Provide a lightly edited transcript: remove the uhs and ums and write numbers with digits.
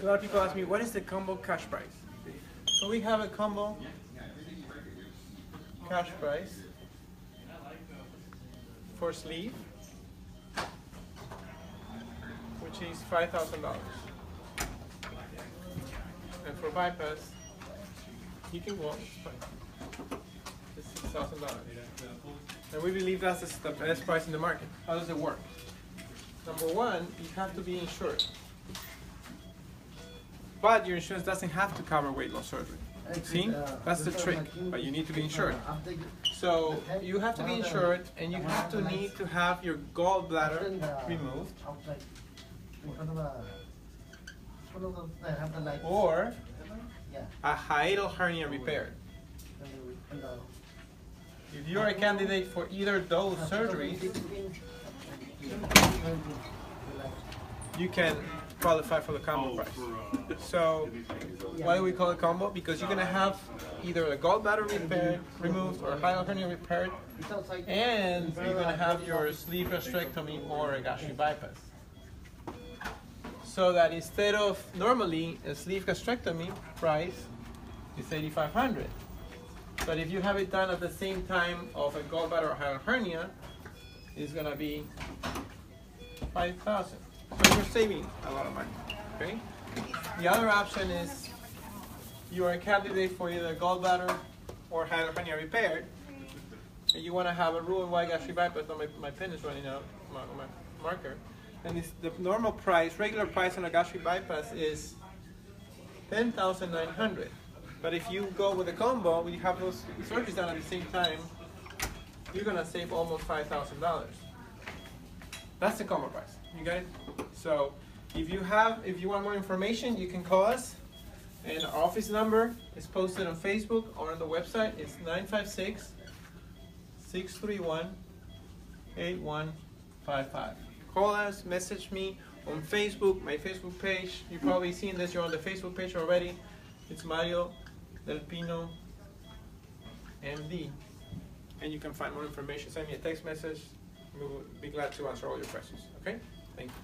A lot of people ask me, what is the combo cash price? So we have a combo cash price for sleeve, which is $5,000. And for bypass, you can go up to $6,000. And we believe that's the best price in the market. How does it work? Number one, you have to be insured. But your insurance doesn't have to cover weight loss surgery. See? That's the trick. But you need to be insured. So you have to be insured, and you have to need to have your gallbladder removed, or a hiatal hernia repaired. If you're a candidate for either those surgeries, you can qualify for the combo price. So why do we call it combo? Because you're going to have either a gallbladder removed or a hiatal hernia repaired, and you're going to have your sleeve gastrectomy or a gastric bypass. So that instead of normally a sleeve gastrectomy price is $8,500, but if you have it done at the same time of a gallbladder or hiatal hernia, it's going to be $5,000. So you're saving a lot of money. Okay. The other option is you are a candidate for either gallbladder or hiatal hernia repaired, and you want to have a Roux-en-Y gastric bypass. My pen is running out, my marker. And the normal price, regular price on a gastric bypass is $10,900. But if you go with a combo, when you have those surgeries done at the same time, you're gonna save almost $5,000. That's the combo price. You got it? So if you want more information, you can call us. And our office number is posted on Facebook or on the website. It's 956-631-8155. Call us, message me on Facebook, my Facebook page. You've probably seen this, you're on the Facebook page already. It's Mario Del Pino, MD. And you can find more information. Send me a text message. We will be glad to answer all your questions. Okay? Thank you.